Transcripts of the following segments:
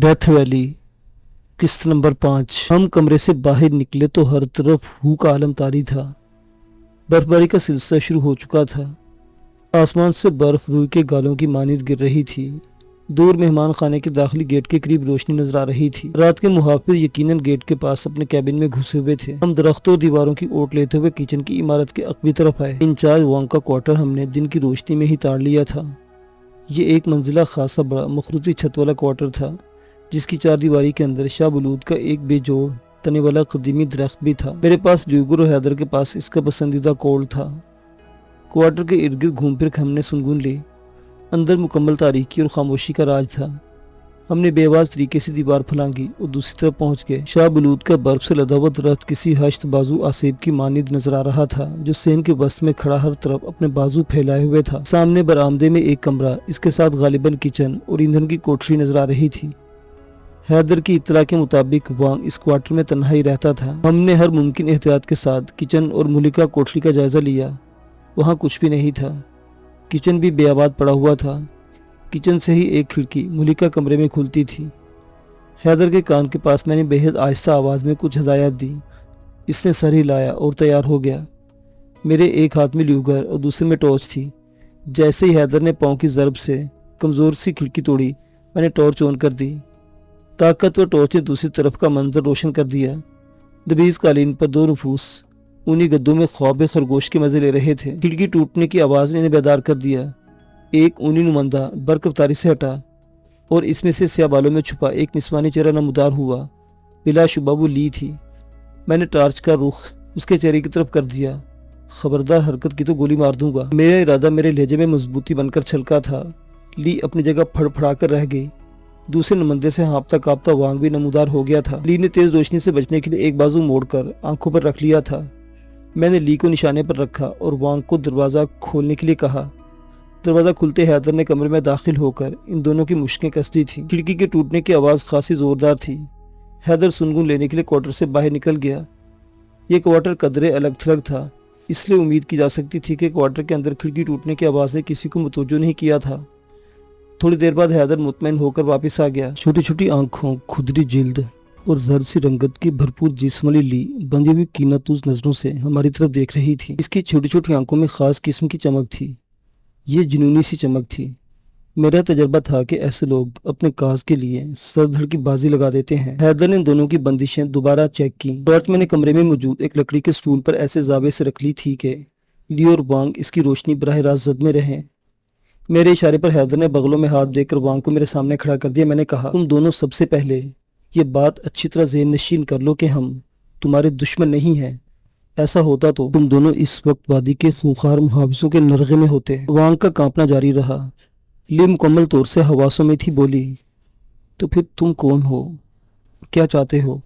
Death valley قسط number 5۔ ہم کمرے سے باہر نکلے تو ہر طرف ہو کا عالم طاری تھا۔ برف باری کا سلسلہ شروع ہو چکا تھا۔ آسمان سے برف روئی کے گالوں کی مانند گر رہی تھی۔ دور مہمان خانے کے داخلی گیٹ کے قریب روشنی نظر آ رہی تھی۔ رات کے محافظ یقیناً گیٹ کے پاس اپنے کیبن میں گھسے ہوئے تھے۔ ہم درختوں اور دیواروں کی اوٹ لیتے ہوئے کچن کی عمارت کے عقبی طرف آئے۔ انچارج وانگ کا کوارٹر ہم نے دن کی روشنی میں ہی تاڑ لیا تھا۔ یہ ایک منزلہ خاصا بڑا مخروطی چھت والا کوارٹر تھا، جس کی چار دیواری کے اندر شاہ بلوط کا ایک بے جوڑ تنے والا قدیمی درخت بھی تھا۔ میرے پاس لیوگر اور حیدر کے پاس اس کا پسندیدہ کول تھا۔ کوارٹر کے ارد گرد گھوم پھر ہم نے سنگون لی۔ اندر مکمل تاریکی اور خاموشی کا راج تھا۔ ہم نے بے آواز طریقے سے دیوار پھلانگی اور دوسری طرف پہنچ گئے۔ شاہ بلوط کا برف سے لدا ہوا درخت کسی ہشت بازو آسیب کی مانند نظر آ رہا تھا، جو سین کے وسط میں کھڑا ہر طرف اپنے بازو پھیلائے ہوئے تھا۔ سامنے برآمدے میں ایک کمرہ، اس کے ساتھ غالباً کچن اور ایندھن کی کوٹری نظر آ رہی تھی۔ حیدر کی اطلاع کے مطابق وانگ اس کوارٹر میں تنہا ہی رہتا تھا۔ ہم نے ہر ممکن احتیاط کے ساتھ کچن اور ملکہ کوٹری کا جائزہ لیا۔ وہاں کچھ بھی نہیں تھا۔ کچن بھی بے آباد پڑا ہوا تھا۔ کچن سے ہی ایک کھڑکی ملکہ کمرے میں کھلتی تھی۔ حیدر کے کان کے پاس میں نے بے حد آہستہ آواز میں کچھ ہدایات دی۔ اس نے سر ہلایا اور تیار ہو گیا۔ میرے ایک ہاتھ میں لیوگر اور دوسرے میں ٹارچ تھی۔ جیسے ہی حیدر نے پاؤں کی ضرب سے کمزور سی کھڑکی توڑی، میں نے ٹارچ آن کر دی۔ طاقتور ٹارچ نے دوسری طرف کا منظر روشن کر دیا۔ دبیز قالین پر دو نفوس اونی گدوں میں خواب خرگوش کے مزے لے رہے تھے۔ کھڑکی ٹوٹنے کی آواز نے انہیں بیدار کر دیا۔ ایک اونی نمائندہ برق رفتاری سے ہٹا اور اس میں سے سیاہ بالوں میں چھپا ایک نسوانی چہرہ نمودار ہوا۔ بلا شبہ وہ لی تھی۔ میں نے ٹارچ کا رخ اس کے چہرے کی طرف کر دیا۔ خبردار حرکت کی تو گولی مار دوں گا۔ میرا ارادہ میرے لہجے میں مضبوطی بن کر چھلکا تھا۔ لی اپنی جگہ پھڑ پھڑا کر رہ گئی۔ دوسرے نمائندے سے ہانپتا کانپتا وانگ بھی نمودار ہو گیا تھا۔ لی نے تیز روشنی سے بچنے کے لیے ایک بازو موڑ کر آنکھوں پر رکھ لیا تھا۔ میں نے لی کو نشانے پر رکھا اور وانگ کو دروازہ کھولنے کے لیے کہا۔ دروازہ کھلتے حیدر نے کمرے میں داخل ہو کر ان دونوں کی مشکیں کس دی تھیں۔ کھڑکی کے ٹوٹنے کی آواز خاصی زوردار تھی۔ حیدر سنگون لینے کے لیے کوارٹر سے باہر نکل گیا۔ یہ کوارٹر قدرے الگ تھلگ تھا، اس لیے امید کی جا سکتی تھی کہ کوارٹر کے اندر کھڑکی ٹوٹنے کی آواز نے کسی کو متوجہ نہیں کیا تھا۔ تھوڑی دیر بعد حیدر مطمئن ہو کر واپس آ گیا۔ چھوٹی چھوٹی آنکھوں، کھدری جلد اور زرد سی رنگت کی بھرپور جسم والی لی بندھی ہوئی کینہ توز نظروں سے ہماری طرف دیکھ رہی تھی۔ اس کی چھوٹی چھوٹی آنکھوں میں خاص قسم کی چمک تھی۔ یہ جنونی سی چمک تھی۔ میرا تجربہ تھا کہ ایسے لوگ اپنے کاز کے لیے سر دھڑ کی بازی لگا دیتے ہیں۔ حیدر نے ان دونوں کی بندشیں دوبارہ چیک کی۔ ٹارچ میں نے کمرے میں موجود ایک لکڑی کے سٹول پر ایسے زاویے سے رکھ لی تھی کہ لی اور وانگ اس کی روشنی براہ راست زد میں رہیں۔ میرے اشارے پر حیدر نے بغلوں میں ہاتھ دے کر وانگ کو میرے سامنے کھڑا کر دیا۔ میں نے کہا، تم دونوں سب سے پہلے یہ بات اچھی طرح ذہن نشین کر لو کہ ہم تمہارے دشمن نہیں ہیں۔ ایسا ہوتا تو تم دونوں اس وقت وادی کے خونخوار محافظوں کے نرغے میں ہوتے۔ وانگ کا کانپنا جاری رہا۔ لی مکمل طور سے حواسوں میں تھی، بولی، تو پھر تم کون ہو؟ کیا چاہتے ہو؟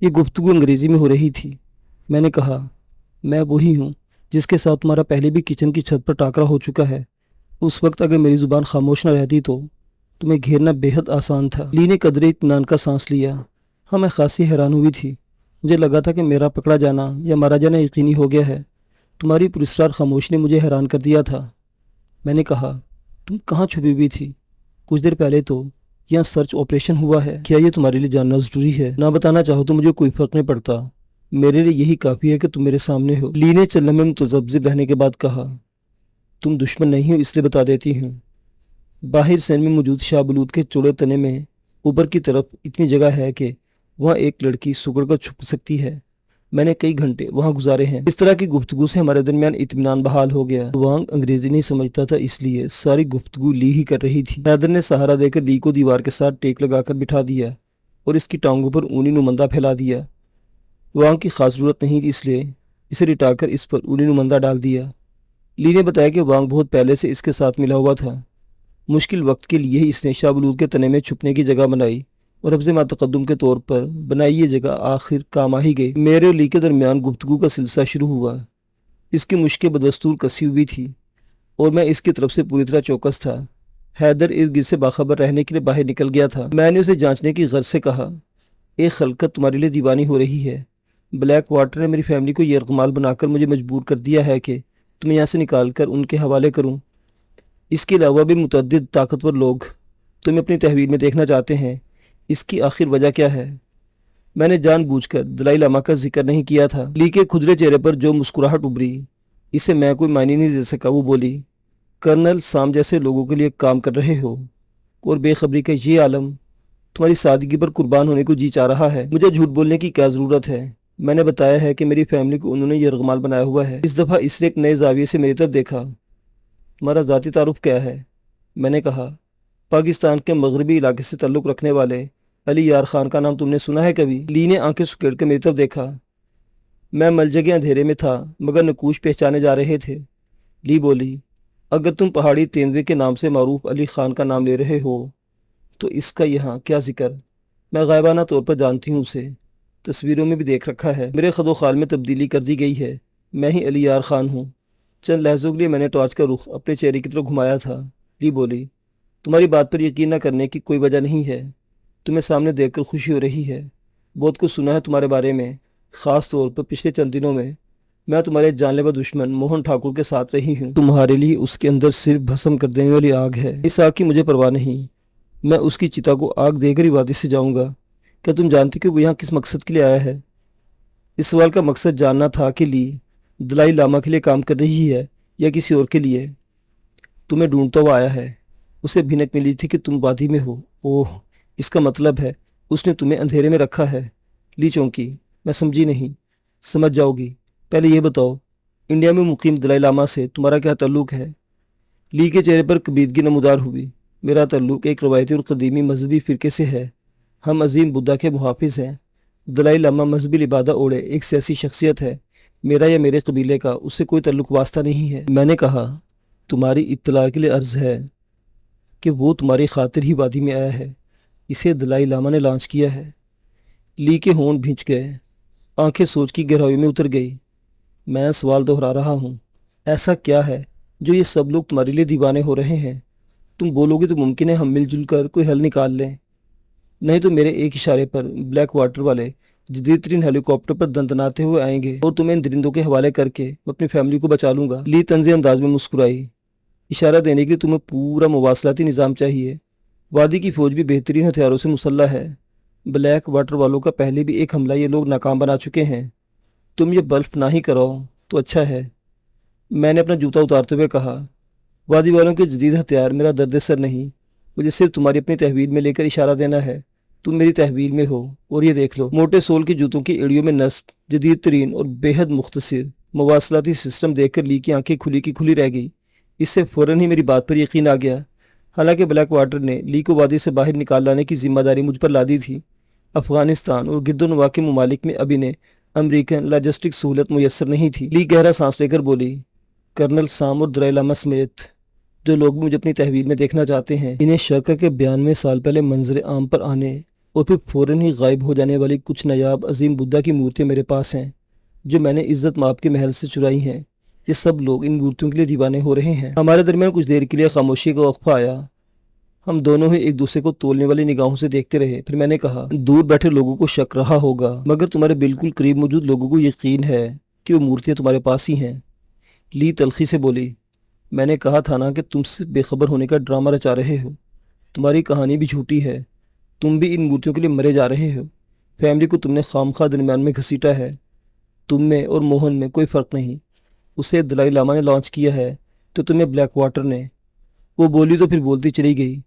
یہ گفتگو انگریزی میں ہو رہی تھی۔ میں نے کہا، میں وہی ہوں جس کے ساتھ تمہارا پہلے بھی کچن کی چھت پر ٹاکرا ہو چکا ہے۔ اس وقت اگر میری زبان خاموش نہ رہتی تو تمہیں گھیرنا بے حد آسان تھا۔ لی نے قدرے اطمینان کا سانس لیا۔ ہاں، میں خاصی حیران ہوئی تھی۔ مجھے لگا تھا کہ میرا پکڑا جانا یا مارا جانا یقینی ہو گیا ہے۔ تمہاری پراسرار خاموشی نے مجھے حیران کر دیا تھا۔ میں نے کہا، تم کہاں چھپی ہوئی تھی؟ کچھ دیر پہلے تو یہاں سرچ آپریشن ہوا ہے۔ کیا یہ تمہارے لیے جاننا ضروری ہے؟ نہ بتانا چاہو تو مجھے کوئی فرق نہیں پڑتا۔ میرے لیے یہی کافی ہے کہ تم میرے سامنے ہو۔ لی نے چلنے میں متذبذب رہنے کے بعد کہا، تم دشمن نہیں ہو، اس لیے بتا دیتی ہوں۔ باہر سین میں موجود شاہ بلوط کے چوڑے تنے میں اوپر کی طرف اتنی جگہ ہے کہ وہاں ایک لڑکی سکڑ کر چھپ سکتی ہے۔ میں نے کئی گھنٹے وہاں گزارے ہیں۔ اس طرح کی گفتگو سے ہمارے درمیان اطمینان بحال ہو گیا۔ وانگ انگریزی نہیں سمجھتا تھا، اس لیے ساری گفتگو لی ہی کر رہی تھی۔ حیدر نے سہارا دے کر لی کو دیوار کے ساتھ ٹیک لگا کر بٹھا دیا اور اس کی ٹانگوں پر اونی نمائندہ پھیلا دیا۔ وانگ کی خاص ضرورت نہیں تھی، اس لیے اسے لٹا کر اس پر اونی نمائندہ ڈال دیا۔ لی نے بتایا کہ وانگ بہت پہلے سے اس کے ساتھ ملا ہوا تھا۔ مشکل وقت کے لیے ہی اس نے شاہ بلوط کے تنے میں چھپنے کی جگہ بنائی اور حفظ ما تقدم کے طور پر بنائی یہ جگہ آخر کام آ ہی گئی۔ میرے اور لی کے درمیان گفتگو کا سلسلہ شروع ہوا۔ اس کی مشکیں بدستور کسی ہوئی تھی اور میں اس کی طرف سے پوری طرح چوکس تھا۔ حیدر ارد گرد سے باخبر رہنے کے لیے باہر نکل گیا تھا۔ میں نے اسے جانچنے کی غرض سے کہا، ایک خلقت تمہارے لیے دیوانی ہو رہی ہے۔ بلیک واٹر نے میری فیملی کو یہ یرغمال بنا کر مجھے مجبور کر دیا ہے کہ تمہیں یہاں سے نکال کر ان کے حوالے کروں۔ اس کے علاوہ بھی متعدد طاقتور لوگ تمہیں اپنی تحویل میں دیکھنا چاہتے ہیں۔ اس کی آخر وجہ کیا ہے؟ میں نے جان بوجھ کر دلائی لاما کا ذکر نہیں کیا تھا۔ لی کے کھدرے چہرے پر جو مسکراہٹ ابھری، اسے میں کوئی معنی نہیں دے سکا۔ وہ بولی، کرنل سام جیسے لوگوں کے لیے کام کر رہے ہو اور بے خبری کا یہ عالم تمہاری سادگی پر قربان ہونے کو جی چاہ رہا ہے۔ مجھے جھوٹ بولنے کی کیا ضرورت ہے؟ میں نے بتایا ہے کہ میری فیملی کو انہوں نے یرغمال بنایا ہوا ہے۔ اس دفعہ اس نے ایک نئے زاویے سے میری طرف دیکھا۔ تمہارا ذاتی تعارف کیا ہے؟ میں نے کہا، پاکستان کے مغربی علاقے سے تعلق رکھنے والے علی یار خان کا نام تم نے سنا ہے کبھی؟ لی نے آنکھیں سکیڑ کے میری طرف دیکھا۔ میں ملجگے اندھیرے میں تھا مگر نقوش پہچانے جا رہے تھے۔ لی بولی، اگر تم پہاڑی تیندوے کے نام سے معروف علی خان کا نام لے رہے ہو تو اس کا یہاں کیا ذکر؟ میں غائبانہ طور پر جانتی ہوں اسے، تصویروں میں بھی دیکھ رکھا ہے۔ میرے خد و خال میں تبدیلی کر دی گئی ہے، میں ہی علی یار خان ہوں۔ چند لہجوں کے لیے میں نے ٹارچ کا رخ اپنے چہرے کی طرف گھمایا تھا۔ لی بولی، تمہاری بات پر یقین نہ کرنے کی کوئی وجہ نہیں ہے۔ تمہیں سامنے دیکھ کر خوشی ہو رہی ہے۔ بہت کچھ سنا ہے تمہارے بارے میں، خاص طور پر پچھلے چند دنوں میں تمہارے جان لیوا دشمن موہن ٹھاکر کے ساتھ رہی ہوں۔ تمہارے لیے اس کے اندر صرف بھسم کر دینے والی آگ ہے۔ اس آگ کی مجھے پرواہ نہیں، میں اس کی چتا کو آگ دے کر ہی وادی سے جاؤں گا۔ کیا تم جانتی کہ وہ یہاں کس مقصد کے لیے آیا ہے؟ اس سوال کا مقصد جاننا تھا کہ لی دلائی لاما کے لیے کام کر رہی ہے یا کسی اور کے لیے۔ تمہیں ڈھونڈتا ہوا آیا ہے۔ اسے بھنک ملی تھی کہ تم وادی میں ہو۔ اوہ، اس کا مطلب ہے اس نے تمہیں اندھیرے میں رکھا ہے۔ لی چونکی۔ میں سمجھی نہیں۔ سمجھ جاؤ گی، پہلے یہ بتاؤ، انڈیا میں مقیم دلائی لاما سے تمہارا کیا تعلق ہے؟ لی کے چہرے پر کبیدگی نمودار ہوئی۔ میرا تعلق ایک روایتی اور قدیمی مذہبی فرقے سے ہے۔ ہم عظیم بدھا کے محافظ ہیں۔ دلائی لاما مذہبی لبادہ اوڑھے ایک سیاسی شخصیت ہے۔ میرا یا میرے قبیلے کا اس سے کوئی تعلق واسطہ نہیں ہے۔ میں نے کہا، تمہاری اطلاع کے لیے عرض ہے کہ وہ تمہاری خاطر ہی وادی میں آیا ہے۔ اسے دلائی لاما نے لانچ کیا ہے۔ لی کے ہونٹ بھنچ گئے، آنکھیں سوچ کی گہرائی میں اتر گئی۔ میں سوال دہرا رہا ہوں، ایسا کیا ہے جو یہ سب لوگ تمہارے لیے دیوانے ہو رہے ہیں؟ تم بولو گے تو ممکن ہے ہم مل جل کر کوئی حل نکال لیں، نہیں تو میرے ایک اشارے پر بلیک واٹر والے جدید ترین ہیلی کاپٹر پر دندناتے ہوئے آئیں گے اور تمہیں ان درندوں کے حوالے کر کے میں اپنی فیملی کو بچا لوں گا۔ لی طنزی انداز میں مسکرائی۔ اشارہ دینے کے لیے تمہیں پورا مواصلاتی نظام چاہیے۔ وادی کی فوج بھی بہترین ہتھیاروں سے مسلح ہے۔ بلیک واٹر والوں کا پہلے بھی ایک حملہ یہ لوگ ناکام بنا چکے ہیں۔ تم یہ بلف نہ ہی کراؤ تو اچھا ہے، میں نے اپنا جوتا اتارتے ہوئے کہا۔ وادی والوں کے جدید ہتھیار میرا درد سر نہیں، مجھے صرف تمہاری اپنی تحویل میں لے کر اشارہ دینا ہے۔ تم میری تحویل میں ہو اور یہ دیکھ لو، موٹے سول کے جوتوں کی ایڑیوں میں نصب جدید ترین اور بے حد مختصر مواصلاتی سسٹم دیکھ کر لی کی آنکھیں کھلی کی کھلی رہ گئی۔ اس سے فوراً ہی میری بات پر یقین آ گیا۔ حالانکہ بلیک واٹر نے لی کو وادی سے باہر نکال لانے کی ذمہ داری مجھ پر لا دی تھی، افغانستان اور گرد و نواح کے ممالک میں اب انہیں امریکن لاجسٹک سہولت میسر نہیں تھی۔ لی گہرا سانس لے کر بولی، کرنل سام اور دلائی لاما سمیت جو لوگ مجھے اپنی تحویل میں دیکھنا چاہتے ہیں، انہیں شک ہے کہ 92 سال پہلے منظر عام پر آنے اور پھر فوراً ہی غائب ہو جانے والی کچھ نایاب عظیم بدھا کی مورتیاں میرے پاس ہیں جو میں نے عزت مآب کے محل سے چرائی ہیں۔ یہ سب لوگ ان مورتیوں کے لیے دیوانے ہو رہے ہیں۔ ہمارے درمیان کچھ دیر کے لیے خاموشی کا وقفہ آیا۔ ہم دونوں ہی ایک دوسرے کو تولنے والی نگاہوں سے دیکھتے رہے۔ پھر میں نے کہا، دور بیٹھے لوگوں کو شک رہا ہوگا مگر تمہارے بالکل قریب موجود لوگوں کو یقین ہے کہ وہ مورتیاں تمہارے پاس ہی ہیں۔ لی تلخی سے بولی، میں نے کہا تھا نا کہ تم سے بے خبر ہونے کا ڈرامہ رچا رہے ہو۔ تمہاری کہانی بھی جھوٹی ہے، تم بھی ان مورتیوں کے لیے مرے جا رہے ہو۔ فیملی کو تم نے خامخواہ درمیان میں گھسیٹا ہے۔ تم میں اور موہن میں کوئی فرق نہیں۔ اسے دلائی لاما نے لانچ کیا ہے تو تمہیں بلیک واٹر نے۔ وہ بولی تو پھر بولتی چلی گئی،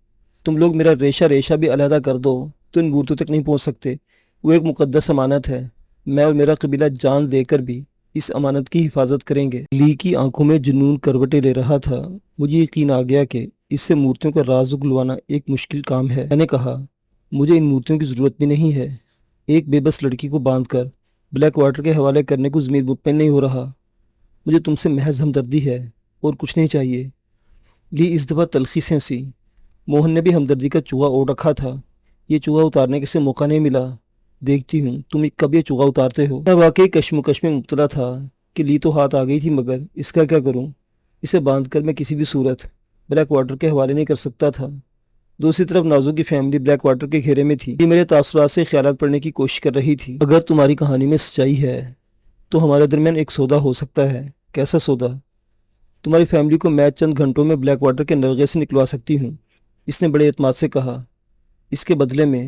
تم لوگ میرا ریشہ ریشہ بھی علیحدہ کر دو تو ان مورتیوں تک نہیں پہنچ سکتے۔ وہ ایک مقدس امانت ہے، میں اور میرا قبیلہ جان دے کر بھی اس امانت کی حفاظت کریں گے۔ لی کی آنکھوں میں جنون کروٹیں لے رہا تھا۔ مجھے یقین آ گیا کہ اس سے مورتیوں کا راز اگلوانا ایک مشکل کام ہے۔ میں نے کہا، مجھے ان مورتیوں کی ضرورت بھی نہیں ہے۔ ایک بے بس لڑکی کو باندھ کر بلیک واٹر کے حوالے کرنے کو ضمیر مطمئن نہیں ہو رہا۔ مجھے تم سے محض ہمدردی ہے اور کچھ نہیں چاہیے۔ لی اس دفعہ تلخی سے ہنسی۔ موہن نے بھی ہمدردی کا چوہا اوڑھ رکھا تھا۔ یہ چوہا اتارنے کے سے موقع نہیں ملا۔ دیکھتی ہوں تم کب یہ چوہا اتارتے ہو۔ میں واقعی کشمکش میں مبتلا تھا کہ لی تو ہاتھ آ گئی تھی مگر اس کا کیا کروں؟ اسے باندھ کر میں کسی بھی صورت بلیک واٹر کے حوالے نہیں کر سکتا تھا۔ دوسری طرف نازو کی فیملی بلیک واٹر کے گھیرے میں تھی۔ یہ میرے تاثرات سے خیالات پڑھنے کی کوشش کر رہی تھی۔ اگر تمہاری کہانی میں سچائی ہے تو ہمارے درمیان ایک سودا ہو سکتا ہے۔ کیسا سودا؟ تمہاری فیملی کو میں چند گھنٹوں میں بلیک واٹر کے نرغے سے نکلوا سکتی ہوں، اس نے بڑے اعتماد سے کہا۔ اس کے بدلے میں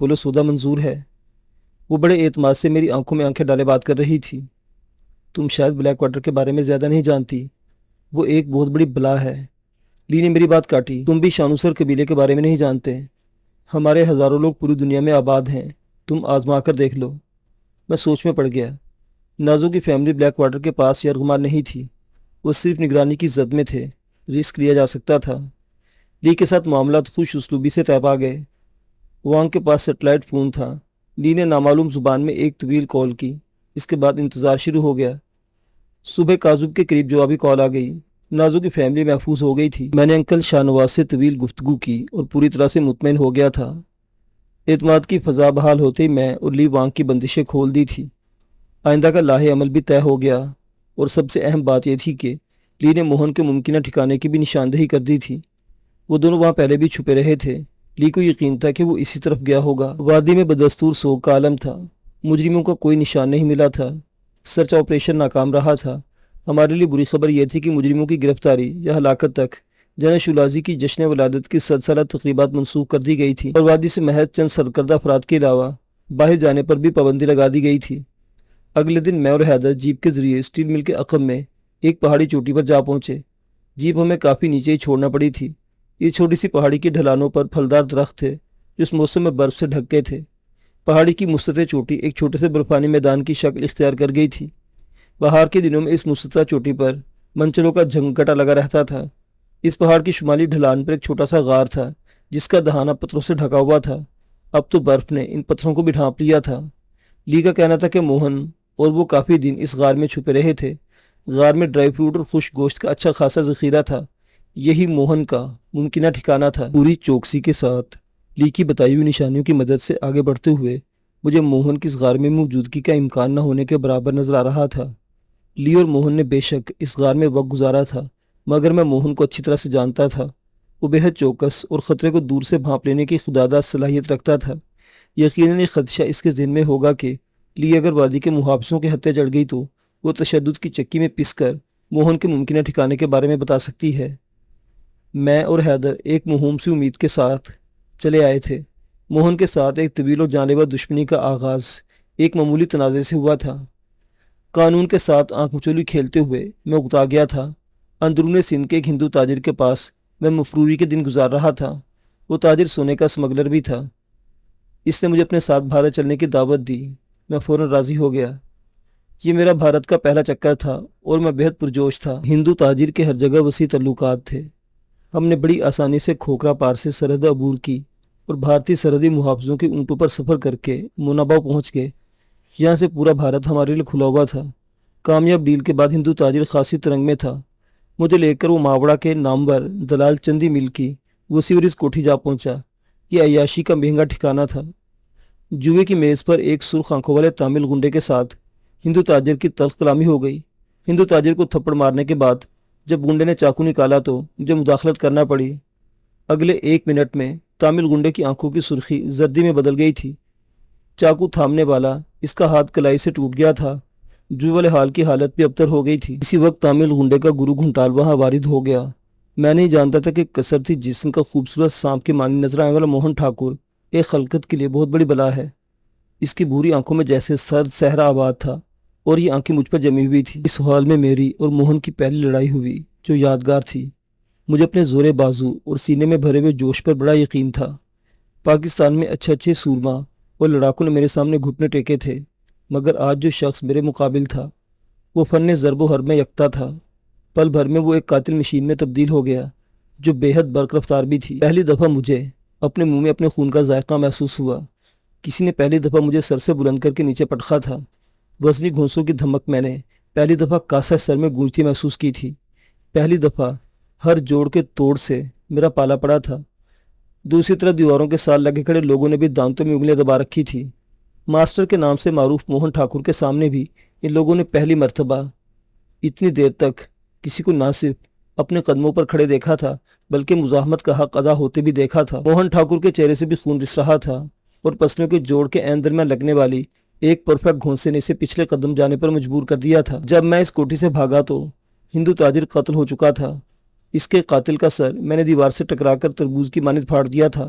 بولو سودا منظور ہے۔ وہ بڑے اعتماد سے میری آنکھوں میں آنکھیں ڈالے بات کر رہی تھی۔ تم شاید بلیک واٹر کے بارے میں زیادہ نہیں جانتی، وہ ایک بہت بڑی بلا ہے۔ لی نے میری بات کاٹی۔ تم بھی شانوسر قبیلے کے بارے میں نہیں جانتے، ہمارے ہزاروں لوگ پوری دنیا میں آباد ہیں، تم آزما کر دیکھ لو۔ میں سوچ میں پڑ گیا۔ نازو کی فیملی بلیک واٹر کے پاس یرغمال نہیں تھی، وہ صرف نگرانی کی زد میں تھے، رسک لیا جا سکتا تھا۔ لی کے ساتھ معاملات خوش اسلوبی سے طے پا گئے۔ وانگ کے پاس سیٹلائٹ فون تھا۔ لی نے نامعلوم زبان میں ایک طویل کال کی، اس کے بعد انتظار شروع ہو گیا۔ صبح کاذب کے قریب جوابی کال آ گئی۔ نازو کی فیملی محفوظ ہو گئی تھی۔ میں نے انکل شاہنواز سے طویل گفتگو کی اور پوری طرح سے مطمئن ہو گیا تھا۔ اعتماد کی فضا بحال ہوتے ہی میں اور لی وانگ کی بندشیں کھول دی تھی۔ آئندہ کا لاہے عمل بھی طے ہو گیا، اور سب سے اہم بات یہ تھی کہ لی نے موہن کے ممکنہ ٹھکانے کی بھی نشاندہی کر دی تھی۔ وہ دونوں وہاں پہلے بھی چھپے رہے تھے۔ لی کو یقین تھا کہ وہ اسی طرف گیا ہوگا۔ وادی میں بدستور سوگ کا عالم تھا، مجرموں کا کوئی نشان نہیں ملا تھا، سرچ آپریشن ناکام رہا تھا۔ ہمارے لیے بری خبر یہ تھی کہ مجرموں کی گرفتاری یا ہلاکت تک جنرل شولازی کی جشن ولادت کی 7 سالہ تقریبات منسوخ کر دی گئی تھی، اور وادی سے محض چند سرکردہ افراد کے علاوہ باہر جانے پر بھی پابندی لگا دی گئی تھی۔ اگلے دن میں اور حیدر جیپ کے ذریعے اسٹیل مل کے عقب میں ایک پہاڑی چوٹی پر جا پہنچے۔ جیپ ہمیں کافی نیچے ہی چھوڑنا پڑی تھی۔ یہ چھوٹی سی پہاڑی کی ڈھلانوں پر پھلدار درخت تھے جو اس موسم میں برف سے ڈھک گئے تھے۔ پہاڑی کی مستطیل چوٹی ایک چھوٹے سے برفانی میدان کی شکل اختیار کر گئی تھی۔ بہار کے دنوں میں اس مستطیل چوٹی پر منچلوں کا جھنگکٹا لگا رہتا تھا۔ اس پہاڑ کی شمالی ڈھلان پر ایک چھوٹا سا غار تھا جس کا دہانہ پتھروں سے ڈھکا ہوا تھا۔ اب تو برف نے ان پتھروں کو بھی ڈھانپ لیا تھا۔ لی کا کہنا تھا کہ موہن اور وہ کافی دن اس غار میں چھپے رہے تھے۔ غار میں ڈرائی فروٹ اور خشک گوشت کا اچھا خاصا ذخیرہ تھا۔ یہی موہن کا ممکنہ ٹھکانہ تھا۔ پوری چوکسی کے ساتھ لی کی بتائی ہوئی نشانیوں کی مدد سے آگے بڑھتے ہوئے مجھے موہن کی اس غار میں موجودگی کا امکان نہ ہونے کے برابر نظر آ رہا تھا۔ لی اور موہن نے بے شک اس غار میں وقت گزارا تھا، مگر میں موہن کو اچھی طرح سے جانتا تھا۔ وہ بے حد چوکس اور خطرے کو دور سے بھانپ لینے کی خداداد صلاحیت رکھتا تھا۔ یقیناً یہ خدشہ اس کے ذہن میں ہوگا کہ لی اگر وادی کے محافظوں کے ہتھے چڑھ گئی تو وہ تشدد کی چکی میں پس کر موہن کے ممکنہ ٹھکانے کے بارے میں بتا سکتی ہے۔ میں اور حیدر ایک مہم سی امید کے ساتھ چلے آئے تھے۔ موہن کے ساتھ ایک طویل اور جانلیوا دشمنی کا آغاز ایک معمولی تنازع سے ہوا تھا۔ قانون کے ساتھ آنکھ مچولی کھیلتے ہوئے میں اکتا گیا تھا۔ اندرون سندھ کے ایک ہندو تاجر کے پاس میں مفروری کے دن گزار رہا تھا۔ وہ تاجر سونے کا اسمگلر بھی تھا۔ اس نے مجھے اپنے ساتھ بھارت چلنے کی دعوت دی۔ میں فوراً راضی ہو گیا۔ یہ میرا بھارت کا پہلا چکر تھا اور میں بہت پرجوش تھا۔ ہندو تاجر کے ہر جگہ وسیع تعلقات تھے۔ ہم نے بڑی آسانی سے کھوکھرا پار سے سرحد عبور کی اور بھارتی سرحدی محافظوں کے اونٹوں پر سفر کر کے موناباؤ پہنچ گئے۔ یہاں سے پورا بھارت ہمارے لیے کھلا ہوا تھا۔ کامیاب ڈیل کے بعد ہندو تاجر خاصی ترنگ میں تھا۔ مجھے لے کر وہ ماوڑا کے نامور دلال چندی مل کی وسیع اور اس کوٹھی جا پہنچا۔ یہ عیاشی کا مہنگا ٹھکانہ تھا۔ جوئے کی میز پر ایک سرخ آنکھوں والے تامل گنڈے کے ساتھ ہندو تاجر کی تلخ کلامی ہو گئی۔ ہندو تاجر کو تھپڑ مارنے کے بعد جب گنڈے نے چاقو نکالا تو مجھے مداخلت کرنا پڑی۔ اگلے 1 منٹ میں تامل گنڈے کی آنکھوں کی سرخی زردی میں بدل گئی تھی۔ چاقو تھامنے والا اس کا ہاتھ کلائی سے ٹوٹ گیا تھا۔ جو والے حال کی حالت بھی ابتر ہو گئی تھی۔ اسی وقت تامل گنڈے کا گرو گھنٹال وہاں وارد ہو گیا۔ میں نہیں جانتا تھا کہ کثر تھی جسم کا خوبصورت سانپ کے مانی نظر آنے والا موہن ٹھاکر ایک خلقت کے لیے بہت بڑی بلا ہے۔ اس کی بھوری آنکھوں میں جیسے سرد صحرا آباد تھا اور یہ آنکھیں مجھ پر جمی ہوئی تھی۔ اس حال میں میری اور موہن کی پہلی لڑائی ہوئی جو یادگار تھی۔ مجھے اپنے زورے بازو اور سینے میں بھرے ہوئے جوش پر بڑا یقین تھا۔ پاکستان میں اچھے سورما اور لڑاکوں نے میرے سامنے گھٹنے ٹیکے تھے، مگر آج جو شخص میرے مقابل تھا وہ فن ضرب و حرب میں یکتا تھا۔ پل بھر میں وہ ایک قاتل مشین میں تبدیل ہو گیا جو بے حد برق رفتار بھی تھی۔ پہلی دفعہ مجھے اپنے منہ میں اپنے خون کا ذائقہ محسوس ہوا۔ کسی نے پہلی دفعہ مجھے سر سے بلند کر کے نیچے پٹخا تھا۔ وزنی گھونسوں کی دھمک میں نے پہلی دفعہ کاسا سر میں گونجتی محسوس کی تھی۔ پہلی دفعہ ہر جوڑ کے توڑ سے میرا پالا پڑا تھا۔ دوسری طرف دیواروں کے ساتھ لگے کھڑے لوگوں نے بھی دانتوں میں انگلیاں دبا رکھی تھی۔ ماسٹر کے نام سے معروف موہن ٹھاکر کے سامنے بھی ان لوگوں نے پہلی مرتبہ اتنی دیر تک کسی کو نہ صرف اپنے قدموں پر کھڑے دیکھا تھا بلکہ مزاحمت کا حق ادا ہوتے بھی دیکھا تھا۔ موہن ٹھاکر کے چہرے سے بھی خون رس رہا تھا اور پسلیوں کے جوڑ کے عین درمیان لگنے والی ایک پرفیکٹ گھونسے نے اسے پچھلے قدم جانے پر مجبور کر دیا تھا۔ جب میں اس کوٹھی سے بھاگا تو ہندو تاجر قتل ہو چکا تھا۔ اس کے قاتل کا سر میں نے دیوار سے ٹکرا کر تربوز کی مانند پھاڑ دیا تھا۔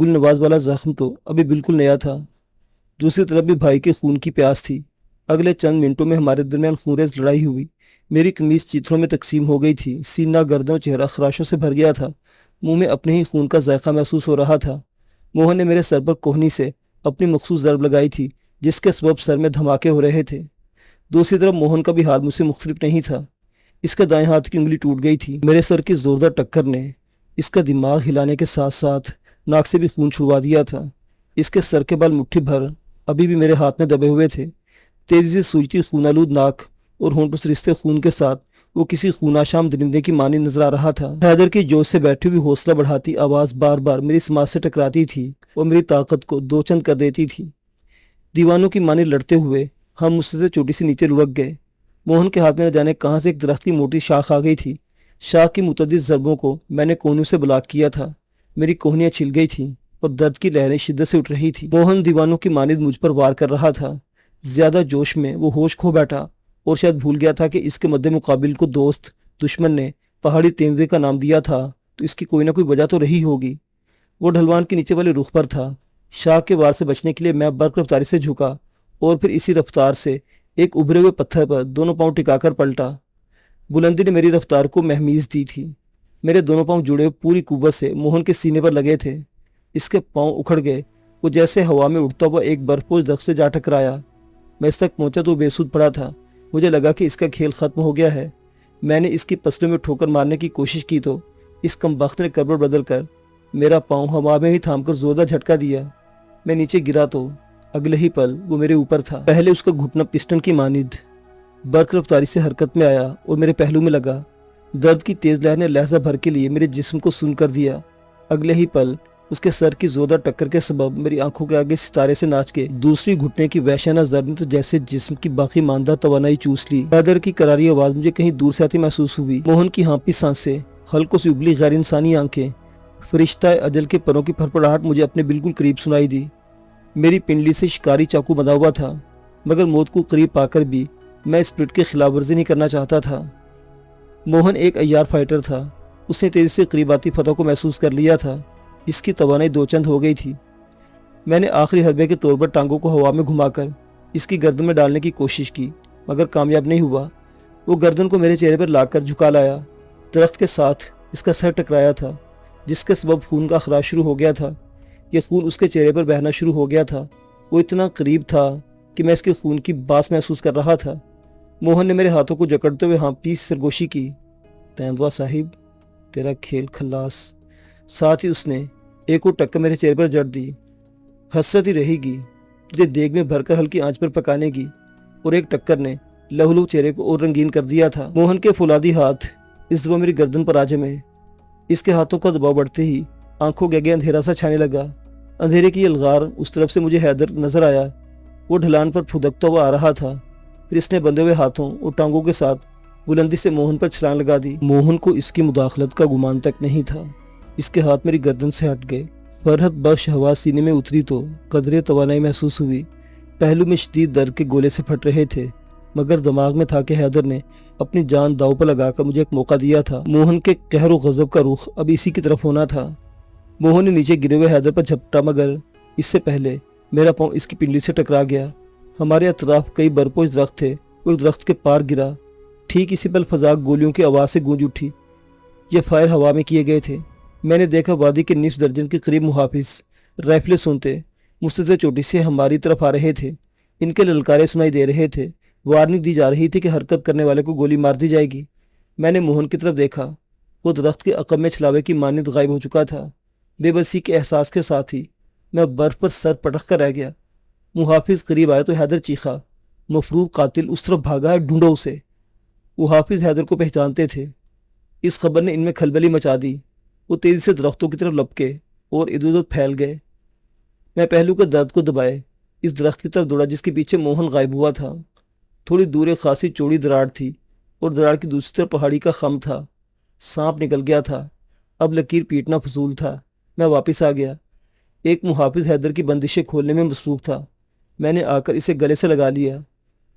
گل نواز والا زخم تو ابھی بالکل نیا تھا، دوسری طرف بھی بھائی کے خون کی پیاس تھی۔ اگلے چند منٹوں میں ہمارے درمیان خونریز لڑائی ہوئی۔ میری قمیض چیتھروں میں تقسیم ہو گئی تھی، سینہ، گردن اور چہرہ خراشوں سے بھر گیا تھا، منہ میں اپنے ہی خون کا ذائقہ محسوس ہو رہا تھا۔ موہن نے میرے سر پر کوہنی سے اپنی مخصوص ضرب لگائی تھی، جس کے سبب سر میں دھماکے ہو رہے تھے۔ دوسری طرف موہن کا بھی حال مجھ سے مختلف نہیں تھا۔ اس کے دائیں ہاتھ کی انگلی ٹوٹ گئی تھی۔ میرے سر کی زوردار ٹکر نے اس کا دماغ ہلانے کے ساتھ ساتھ ناک سے بھی خون چھڑوا دیا تھا۔ اس کے سر کے بال مٹھی بھر ابھی بھی میرے ہاتھ میں دبے ہوئے تھے۔ تیزی سے سوجتی خون آلود ناک اور ہونٹوں سے رشتے خون کے ساتھ وہ کسی خوناشام درندے کی مانند نظر آ رہا تھا۔ حیدر کی جوش سے بیٹھی ہوئی حوصلہ بڑھاتی آواز بار بار میری سماعت سے ٹکراتی تھی اور میری طاقت کو دو چند کر دیتی تھی۔ دیوانوں کی مانند لڑتے ہوئے ہم مجھ سے چوٹی سے نیچے لڑک گئے۔ موہن کے ہاتھ میں نہ جانے کہاں سے ایک درخت کی موٹی شاخ آ گئی تھی۔ شاخ کی متعدد ضربوں کو میں نے کوہنیوں سے بلاک کیا تھا۔ میری کوہنیاں چھل گئی تھیں اور درد کی لہریں شدت سے اٹھ رہی تھی۔ موہن دیوانوں کی مانند مجھ پر وار کر رہا تھا۔ زیادہ جوش میں وہ ہوش کھو بیٹھا اور شاید بھول گیا تھا کہ اس کے مد مقابل کو دوست دشمن نے پہاڑی تیندوے کا نام دیا تھا تو اس کی کوئی نہ کوئی وجہ تو رہی ہوگی۔ وہ ڈھلوان کے نیچے والے رخ پر تھا۔ شاخ کے وار سے بچنے کے لیے میں برق رفتاری سے جھکا اور پھر اسی رفتار سے ایک ابھرے ہوئے پتھر پر دونوں پاؤں ٹکا کر پلٹا۔ بلندی نے میری رفتار کو مہمیز دی تھی۔ میرے دونوں پاؤں جڑے ہوئے پوری قوت سے موہن کے سینے پر لگے تھے۔ اس کے پاؤں اکھڑ گئے، وہ جیسے ہوا میں اڑتا ہوا ایک برف پوش درخت سے جا ٹکرایا۔ میں اس تک پہنچا تو بے سود پڑا تھا۔ مجھے لگا کہ اس کا کھیل ختم ہو گیا ہے۔ میں نے اس کی پسلیوں میں ٹھوکر مارنے کی کوشش کی تو اس کمبخت نے کربٹ بدل کر میرا پاؤں ہوا میں ہی تھام کر زوردار جھٹکا دیا۔ میں نیچے گرا تو اگلے ہی پل وہ میرے اوپر تھا۔ پہلے اس کا گھٹنا پسٹن کی مانند برق رفتاری سے حرکت میں آیا اور میرے پہلو میں لگا۔ درد کی تیز لہر نے لہجہ بھر کے لیے میرے جسم کو سن کر دیا۔ اگلے ہی پل اس کے سر کی زوردار ٹکر کے سبب میری آنکھوں کے آگے ستارے سے ناچ کے دوسری گھٹنے کی وحشیانہ ضرب نے تو جیسے جسم کی باقی ماندہ توانائی چوس لی۔ حیدر کی کراری آواز مجھے کہیں دور سے آتی محسوس ہوئی۔ موہن کی ہانپی سانسیں، حلقوں سے ابلی غیر انسانی آنکھیں، فرشتہ اجل کے پروں کی پھڑپڑاہٹ مجھے اپنے بالکل قریب سنائی دی۔ میری پنڈلی سے شکاری چاقو بندھا ہوا تھا، مگر موت کو قریب پا کر بھی میں اسپرٹ کی خلاف ورزی نہیں کرنا چاہتا تھا۔ موہن ایک عیار فائٹر تھا۔ اس نے تیزی سے قریب آتی فتح کو محسوس کر لیا تھا۔ اس کی توانائی دو چند ہو گئی تھی۔ میں نے آخری حربے کے طور پر ٹانگوں کو ہوا میں گھما کر اس کی گردن میں ڈالنے کی کوشش کی، مگر کامیاب نہیں ہوا۔ وہ گردن کو میرے چہرے پر لا کر جھکا لایا۔ درخت کے ساتھ اس کا سر ٹکرایا تھا، جس کے سبب خون کا اخراج شروع ہو گیا تھا۔ یہ خون اس کے چہرے پر بہنا شروع ہو گیا تھا۔ وہ اتنا قریب تھا کہ میں اس کے خون کی باس محسوس کر رہا تھا۔ موہن نے میرے ہاتھوں کو جکڑتے ہوئے ہانپی سرگوشی کی۔ تیندوا صاحب، تیرا کھیل خلاص۔ ساتھ ہی اس نے ایک اور ٹکر میرے چہرے پر جڑ دی۔ حسرت ہی رہے گی، تجھے دیگ میں بھر کر ہلکی آنچ پر پکانے کی۔ اور ایک ٹکر نے لہولو چہرے کو اور رنگین کر دیا تھا۔ موہن کے فولادی ہاتھ اس دفعہ میری گردن پر آ جمے۔ اس کے ہاتھوں کا دباؤ بڑھتے ہی آنکھوں کے آگے اندھیرا سا چھانے لگا۔ اندھیرے کی الغار اس طرف سے مجھے حیدر نظر آیا۔ وہ ڈھلان پر پھدکتا ہوا آ رہا تھا۔ پھر اس نے بندھے ہوئے ہاتھوں اور ٹانگوں کے ساتھ بلندی سے موہن پر چھلانگ لگا دی۔ موہن کو اس کی مداخلت کا گمان تک نہیں تھا۔ اس کے ہاتھ میری گردن سے ہٹ گئے۔ فرحت بخش ہوا سینے میں اتری تو قدرے توانائی محسوس ہوئی۔ پہلو میں شدید درد کے گولے سے پھٹ رہے تھے، مگر دماغ میں تھا کہ حیدر نے اپنی جان داؤ پر لگا کر مجھے ایک موقع دیا تھا۔ موہن کے قہر و غضب کا رخ اب اسی کی طرف ہونا تھا۔ موہن نے نیچے گرے ہوئے حیدر پر جھپٹا، مگر اس سے پہلے میرا پاؤں اس کی پنڈلی سے ٹکرا گیا۔ ہمارے اطراف کئی برپوش درخت تھے۔ وہ ایک درخت کے پار گرا۔ ٹھیک اسی پل فضا گولیوں کی آواز سے گونج اٹھی۔ یہ فائر ہوا میں کیے گئے تھے۔ میں نے دیکھا وادی کے نصف درجن کے قریب محافظ رائفلیں سنتے مستطیل چوٹی سے ہماری طرف آ رہے تھے۔ ان کے للکارے سنائی دے رہے تھے۔ وارننگ دی جا رہی تھی کہ حرکت کرنے والے کو گولی مار دی جائے گی۔ میں نے موہن کی طرف دیکھا۔ وہ درخت کے عقب میں چھلاوے کی مانند غائب ہو چکا تھا۔ بے بسی کے احساس کے ساتھ ہی میں برف پر سر پٹک کر رہ گیا۔ محافظ قریب آئے تو حیدر چیخا، مفروض قاتل اس طرف بھاگا ہے، ڈھونڈو اسے۔ وہ حافظ حیدر کو پہچانتے تھے۔ اس خبر نے ان میں کھلبلی مچا دی۔ وہ تیزی سے درختوں کی طرف لپکے اور ادھر ادھر پھیل گئے۔ میں پہلو کے درد کو دبائے اس درخت کی طرف دوڑا جس کے پیچھے موہن غائب ہوا تھا۔ تھوڑی دور ایک خاصی چوڑی دراڑ تھی اور دراڑ کی دوسری طرف پہاڑی کا خم تھا۔ سانپ نکل گیا تھا۔ اب لکیر پیٹنا فضول تھا۔ میں واپس آ گیا۔ ایک محافظ حیدر کی بندشیں کھولنے میں مصروف تھا۔ میں نے آ کر اسے گلے سے لگا لیا۔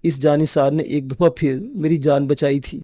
اس جانثار نے ایک دفعہ پھر میری جان بچائی تھی۔